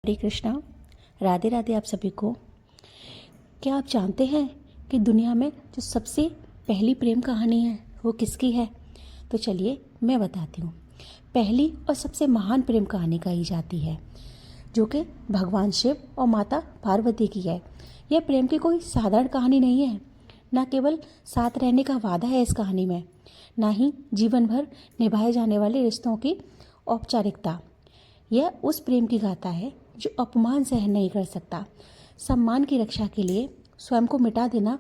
हरे कृष्णा। राधे राधे आप सभी को। क्या आप जानते हैं कि दुनिया में जो सबसे पहली प्रेम कहानी है वो किसकी है? तो चलिए मैं बताती हूँ। पहली और सबसे महान प्रेम कहानी कही जाती है जो कि भगवान शिव और माता पार्वती की है। यह प्रेम की कोई साधारण कहानी नहीं है। न केवल साथ रहने का वादा है इस कहानी में, ना ही जीवन भर निभाए जाने वाले रिश्तों की औपचारिकता। यह उस प्रेम की गाथा है जो अपमान सहन नहीं कर सकता। सम्मान की रक्षा के लिए स्वयं को मिटा देना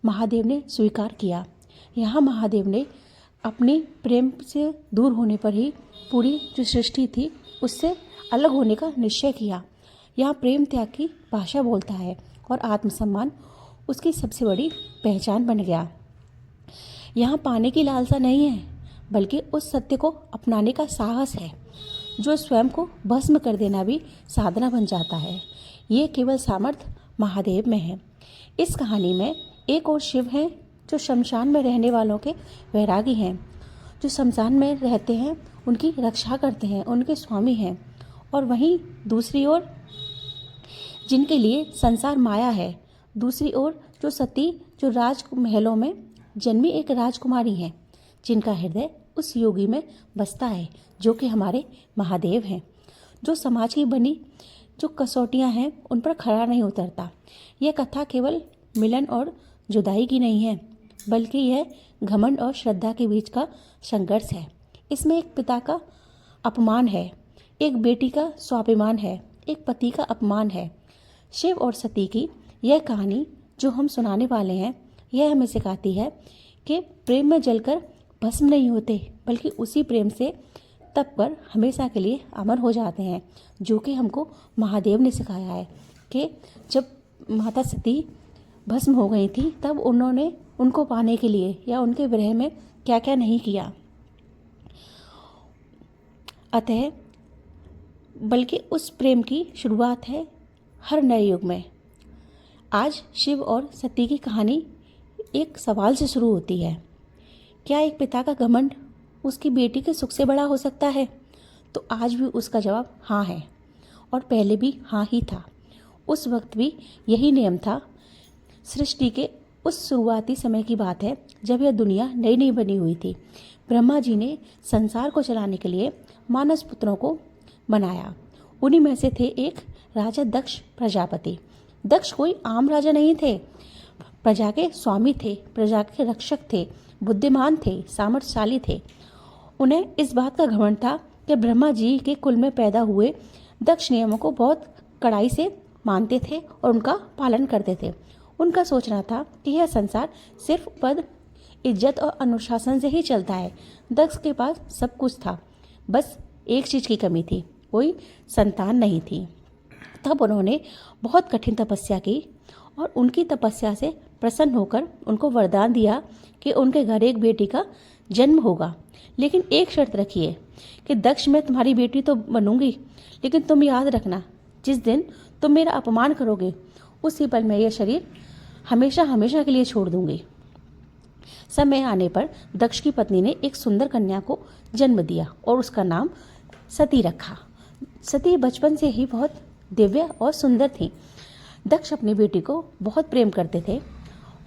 महादेव ने स्वीकार किया। यहाँ महादेव ने अपनी प्रेम से दूर होने पर ही पूरी जो सृष्टि थी उससे अलग होने का निश्चय किया। यहाँ प्रेम त्याग की भाषा बोलता है और आत्मसम्मान उसकी सबसे बड़ी पहचान बन गया। यहाँ पाने की लालसा नहीं है, बल्कि उस सत्य को अपनाने का साहस है जो स्वयं को भस्म कर देना भी साधना बन जाता है। ये केवल सामर्थ्य महादेव में है। इस कहानी में एक और शिव हैं जो शमशान में रहने वालों के वैरागी हैं, जो शमशान में रहते हैं उनकी रक्षा करते हैं, उनके स्वामी हैं। और वहीं दूसरी ओर जिनके लिए संसार माया है, दूसरी ओर जो सती जो राजमहलों में जन्मी एक राजकुमारी हैं, जिनका हृदय उस योगी में बसता है जो कि हमारे महादेव हैं, जो समाज की बनी जो कसौटियां हैं उन पर खरा नहीं उतरता। यह कथा केवल मिलन और जुदाई की नहीं है, बल्कि यह घमंड और श्रद्धा के बीच का संघर्ष है। इसमें एक पिता का अपमान है, एक बेटी का स्वाभिमान है, एक पति का अपमान है। शिव और सती की यह कहानी जो हम सुनाने वाले हैं, यह हमें सिखाती है कि प्रेम में जलकर भस्म नहीं होते, बल्कि उसी प्रेम से तप कर हमेशा के लिए अमर हो जाते हैं, जो कि हमको महादेव ने सिखाया है कि जब माता सती भस्म हो गई थी तब उन्होंने उनको पाने के लिए या उनके विरह में क्या क्या नहीं किया। अतः बल्कि उस प्रेम की शुरुआत है हर नए युग में। आज शिव और सती की कहानी एक सवाल से शुरू होती है। क्या एक पिता का घमंड उसकी बेटी के सुख से बड़ा हो सकता है? तो आज भी उसका जवाब हाँ है, और पहले भी हाँ ही था। उस वक्त भी यही नियम था। सृष्टि के उस शुरुआती समय की बात है जब यह दुनिया नई नई बनी हुई थी। ब्रह्मा जी ने संसार को चलाने के लिए मानस पुत्रों को बनाया। उन्हीं में से थे एक राजा दक्ष प्रजापति। दक्ष कोई आम राजा नहीं थे, प्रजा के स्वामी थे, प्रजा के रक्षक थे, बुद्धिमान थे, सामर्थ्यशाली थे। उन्हें इस बात का घमंड था कि ब्रह्मा जी के कुल में पैदा हुए दक्ष नियमों को बहुत कड़ाई से मानते थे और उनका पालन करते थे। उनका सोचना था कि यह संसार सिर्फ पद, इज्जत और अनुशासन से ही चलता है। दक्ष के पास सब कुछ था, बस एक चीज़ की कमी थी, कोई संतान नहीं थी। तब उन्होंने बहुत कठिन तपस्या की और उनकी तपस्या से प्रसन्न होकर उनको वरदान दिया कि उनके घर एक बेटी का जन्म होगा। लेकिन एक शर्त रखिए कि दक्ष मैं तुम्हारी बेटी तो बनूंगी, लेकिन तुम याद रखना जिस दिन तुम मेरा अपमान करोगे उसी पल मैं यह शरीर हमेशा हमेशा के लिए छोड़ दूंगी। समय आने पर दक्ष की पत्नी ने एक सुंदर कन्या को जन्म दिया और उसका नाम सती रखा। सती बचपन से ही बहुत दिव्य और सुंदर थी। दक्ष अपनी बेटी को बहुत प्रेम करते थे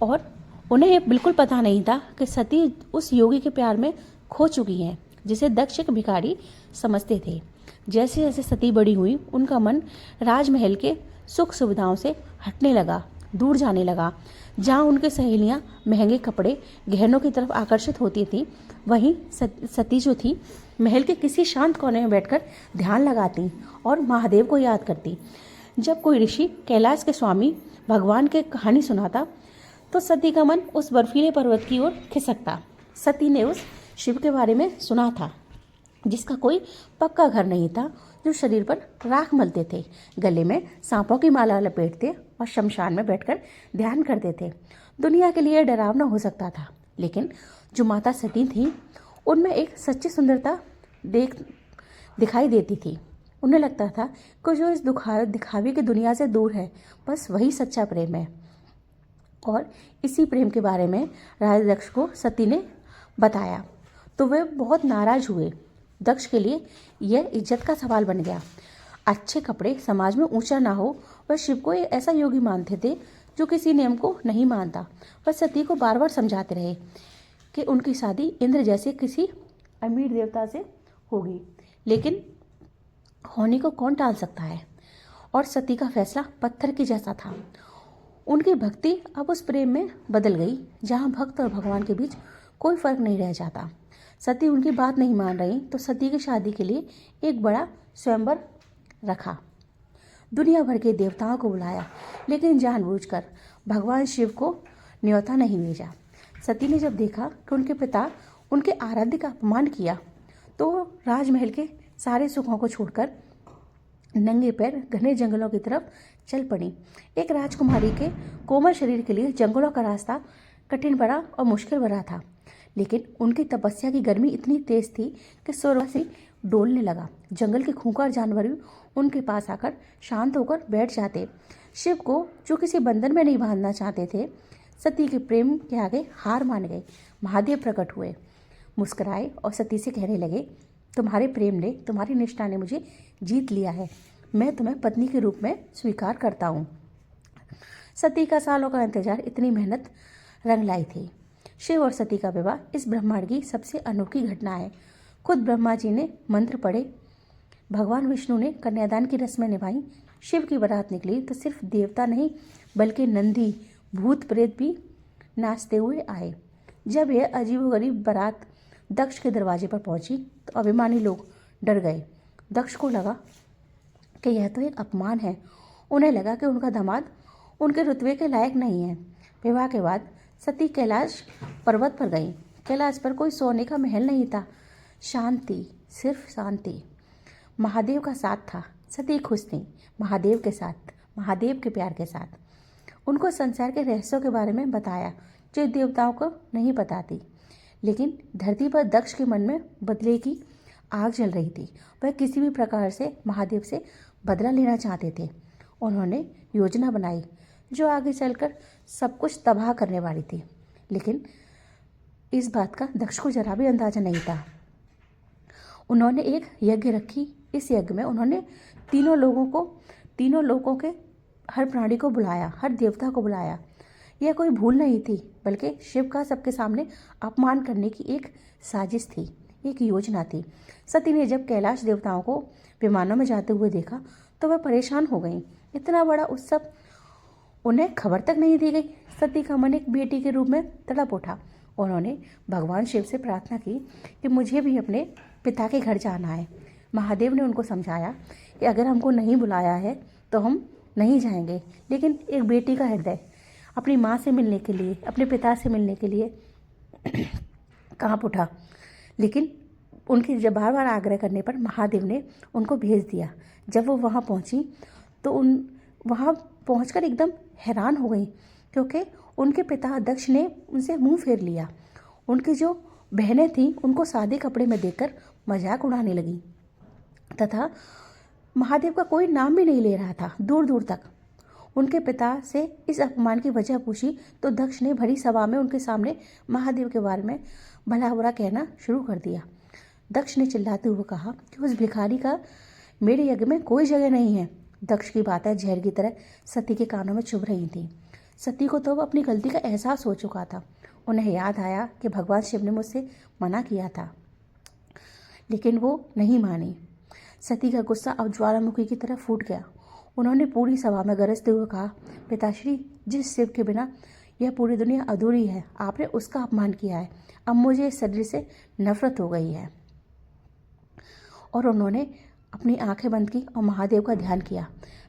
और उन्हें बिल्कुल पता नहीं था कि सती उस योगी के प्यार में खो चुकी हैं, जिसे दक्ष एक भिखारी समझते थे। जैसे जैसे सती बड़ी हुई उनका मन राजमहल के सुख सुविधाओं से हटने लगा, दूर जाने लगा। जहाँ उनके सहेलियाँ महंगे कपड़े गहनों की तरफ आकर्षित होती थी, वहीं सती जो थी महल के किसी शांत कोने में बैठकर ध्यान लगाती और महादेव को याद करती। जब कोई ऋषि कैलाश के स्वामी भगवान के कहानी सुनाता तो सती का मन उस बर्फीले पर्वत की ओर खिसकता। सती ने उस शिव के बारे में सुना था जिसका कोई पक्का घर नहीं था, जो शरीर पर राख मलते थे, गले में सांपों की माला लपेटते और शमशान में बैठकर ध्यान करते थे। दुनिया के लिए डरावना हो सकता था, लेकिन जो माता सती थी उनमें एक सच्ची सुंदरता दिखाई देती थी। उन्हें लगता था कि जो इस दिखावे की दुनिया से दूर है, बस वही सच्चा प्रेम है। और इसी प्रेम के बारे में राजा दक्ष को सती ने बताया तो वे बहुत नाराज हुए। दक्ष के लिए यह इज्जत का सवाल बन गया। अच्छे कपड़े समाज में ऊंचा ना हो, वह शिव को एक ऐसा योगी मानते थे जो किसी नियम को नहीं मानता। वह सती को बार बार समझाते रहे कि उनकी शादी इंद्र जैसे किसी अमीर देवता से होगी, लेकिन होने को कौन टाल सकता है। और सती का फैसला पत्थर की जैसा था। उनकी भक्ति अब उस प्रेम में बदल गई जहाँ भक्त और भगवान के बीच कोई फर्क नहीं रह जाता। सती उनकी बात नहीं मान रही तो सती की शादी के लिए एक बड़ा स्वयंवर रखा। दुनिया भर के देवताओं को बुलाया, लेकिन जानबूझकर भगवान शिव को न्योता नहीं भेजा। सती ने जब देखा कि उनके पिता उनके आराध्य का अपमान किया तो राजमहल के सारे सुखों को छोड़कर नंगे पैर घने जंगलों की तरफ चल पड़ी। एक राजकुमारी के कोमल शरीर के लिए जंगलों का रास्ता कठिन भरा और मुश्किल भरा था, लेकिन उनकी तपस्या की गर्मी इतनी तेज थी कि स्वर्ग से डोलने लगा। जंगल के खूंखार जानवर भी उनके पास आकर शांत होकर बैठ जाते। शिव को, जो किसी बंधन में नहीं बांधना चाहते थे, सती के प्रेम के आगे हार मान गए। महादेव प्रकट हुए, मुस्कुराए और सती से कहने लगे, तुम्हारे प्रेम ने, तुम्हारी निष्ठा ने मुझे जीत लिया है। मैं तुम्हें पत्नी के रूप में स्वीकार करता हूँ। सती का सालों का इंतजार इतनी मेहनत रंग लाई थी। शिव और सती का विवाह इस ब्रह्मांड की सबसे अनोखी घटना है। खुद ब्रह्मा जी ने मंत्र पढ़े, भगवान विष्णु ने कन्यादान की रस्में निभाई, शिव की बारात निकली तो सिर्फ देवता नहीं बल्कि नंदी, भूत प्रेत भी नाचते हुए आए। जब यह अजीबोगरीब बारात दक्ष के दरवाजे पर पहुंची तो अभिमानी लोग डर गए। दक्ष को लगा कि यह तो एक अपमान है। उन्हें लगा कि उनका दामाद उनके रुतबे के लायक नहीं है। विवाह के बाद सती कैलाश पर्वत पर गई। कैलाश पर कोई सोने का महल नहीं था, शांति, सिर्फ शांति। महादेव का साथ था। सती खुश थी महादेव के साथ, महादेव के प्यार के साथ। उनको संसार के रहस्यों के बारे में बताया जो देवताओं को नहीं पता थी। लेकिन धरती पर दक्ष के मन में बदले की आग जल रही थी। वह किसी भी प्रकार से महादेव से बदला लेना चाहते थे। उन्होंने योजना बनाई जो आगे चलकर सब कुछ तबाह करने वाली थी, लेकिन इस बात का दक्ष को जरा भी अंदाजा नहीं था। उन्होंने एक यज्ञ रखी। इस यज्ञ में उन्होंने तीनों लोगों के हर प्राणी को बुलाया, हर देवता को बुलाया। यह कोई भूल नहीं थी, बल्कि शिव का सबके सामने अपमान करने की एक साजिश थी, एक योजना थी। सती ने जब कैलाश देवताओं को विमानों में जाते हुए देखा तो वह परेशान हो गई। इतना बड़ा उत्सव उन्हें खबर तक नहीं दी गई। सती का मन एक बेटी के रूप में तड़प उठा। उन्होंने भगवान शिव से प्रार्थना की कि मुझे भी अपने पिता के घर जाना है। महादेव ने उनको समझाया कि अगर हमको नहीं बुलाया है तो हम नहीं जाएंगे, लेकिन एक बेटी का हृदय अपनी माँ से मिलने के लिए, अपने पिता से मिलने के लिए कांप उठा। लेकिन उनके जब बार बार आग्रह करने पर महादेव ने उनको भेज दिया। जब वो वहाँ पहुँची तो वहाँ पहुँचकर एकदम हैरान हो गई, क्योंकि उनके पिता दक्ष ने उनसे मुंह फेर लिया। उनकी जो बहनें थीं उनको सादे कपड़े में देखकर मजाक उड़ाने लगी तथा महादेव का कोई नाम भी नहीं ले रहा था। दूर दूर तक उनके पिता से इस अपमान की वजह पूछी तो दक्ष ने भरी सभा में उनके सामने महादेव के बारे में भला बुरा कहना शुरू कर दिया। दक्ष ने चिल्लाते हुए कहा कि उस भिखारी का मेरे यज्ञ में कोई जगह नहीं है। दक्ष की बातें जहर की तरह सती के कानों में चुभ रही थीं। सती को तो अब अपनी गलती का एहसास हो चुका था। उन्हें याद आया कि भगवान शिव ने मुझसे मना किया था, लेकिन वो नहीं मानी। सती का गुस्सा अब ज्वालामुखी की तरह फूट गया। उन्होंने पूरी सभा में गरजते हुए कहा, पिताश्री, जिस शिव के बिना यह पूरी दुनिया अधूरी है, आपने उसका अपमान किया है। अब मुझे इस शरीर से नफरत हो गई है। और उन्होंने अपनी आंखें बंद की और महादेव का ध्यान किया।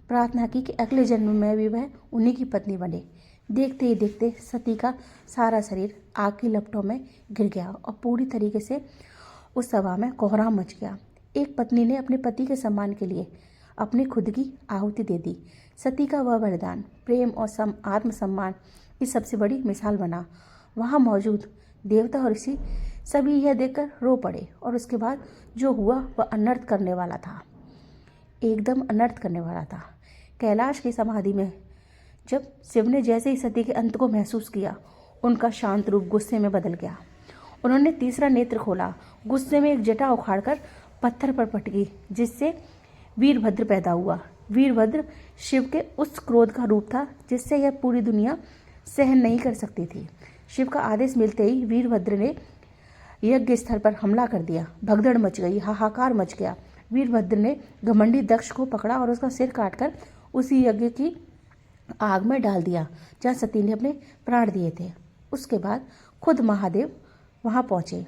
प्रार्थना की कि अगले जन्म में भी वह उन्हीं की पत्नी बने। देखते ही देखते सती का सारा शरीर आग की लपटों में गिर गया और पूरी तरीके से उस सभा में कोहराम मच गया। एक पत्नी ने अपने पति के सम्मान के लिए अपनी खुद की आहुति दे दी। सती का वह बलिदान प्रेम और आत्मसम्मान की सबसे बड़ी मिसाल बना। वहाँ मौजूद देवता और ऋषि सभी यह देखकर रो पड़े और उसके बाद जो हुआ वह अनर्थ करने वाला था, एकदम अनर्थ करने वाला था। कैलाश की समाधि में जब शिव ने जैसे ही सती के अंत को महसूस किया, उनका शांत रूप गुस्से में बदल गया। उन्होंने तीसरा नेत्र खोला। गुस्से में एक जटा उखाड़कर पत्थर पर पटकी, जिससे वीरभद्र पैदा हुआ। वीरभद्र शिव के उस क्रोध का रूप था जिससे यह पूरी दुनिया सहन नहीं कर सकती थी। शिव का आदेश मिलते ही वीरभद्र ने यज्ञ स्थल पर हमला कर दिया। भगदड़ मच गई, हाहाकार मच गया। वीरभद्र ने घमंडी दक्ष को पकड़ा और उसका सिर काटकर उसी यज्ञ की आग में डाल दिया जहाँ सती ने अपने प्राण दिए थे। उसके बाद खुद महादेव वहाँ पहुँचे।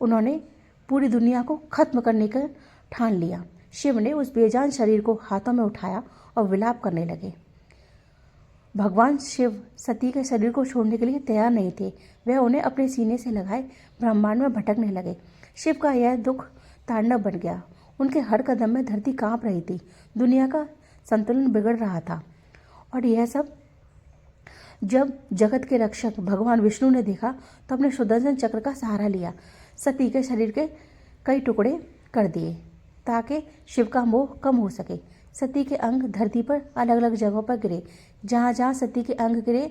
उन्होंने पूरी दुनिया को खत्म करने का ठान लिया। शिव ने उस बेजान शरीर को हाथों में उठाया और विलाप करने लगे। भगवान शिव सती के शरीर को छोड़ने के लिए तैयार नहीं थे। वह उन्हें अपने सीने से लगाए ब्रह्मांड में भटकने लगे। शिव का यह दुख तांडव बन गया। उनके हर कदम में धरती कांप रही थी। दुनिया का संतुलन बिगड़ रहा था। और यह सब जब जगत के रक्षक भगवान विष्णु ने देखा तो अपने सुदर्शन चक्र का सहारा लिया। सती के शरीर के कई टुकड़े कर दिए ताकि शिव का मोह कम हो सके। सती के अंग धरती पर अलग अलग जगहों पर गिरे। जहाँ जहाँ सती के अंग गिरे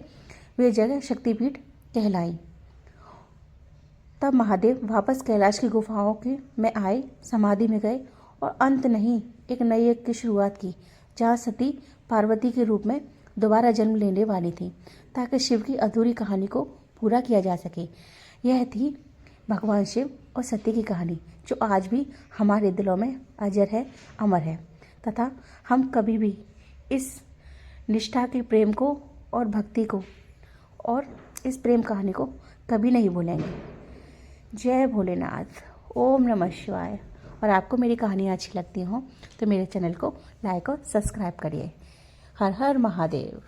वे जगह शक्तिपीठ कहलाई। तब महादेव वापस कैलाश की गुफाओं में आए, समाधि में गए और अंत नहीं, एक नई युग की शुरुआत की जहाँ सती पार्वती के रूप में दोबारा जन्म लेने वाली थी ताकि शिव की अधूरी कहानी को पूरा किया जा सके। यह थी भगवान शिव और सती की कहानी जो आज भी हमारे दिलों में अजर है, अमर है तथा हम कभी भी इस निष्ठा के प्रेम को और भक्ति को और इस प्रेम कहानी को कभी नहीं भूलेंगे। जय भोलेनाथ। ओम नमः शिवाय। और आपको मेरी कहानियाँ अच्छी लगती हों तो मेरे चैनल को लाइक और सब्सक्राइब करिए। हर हर महादेव।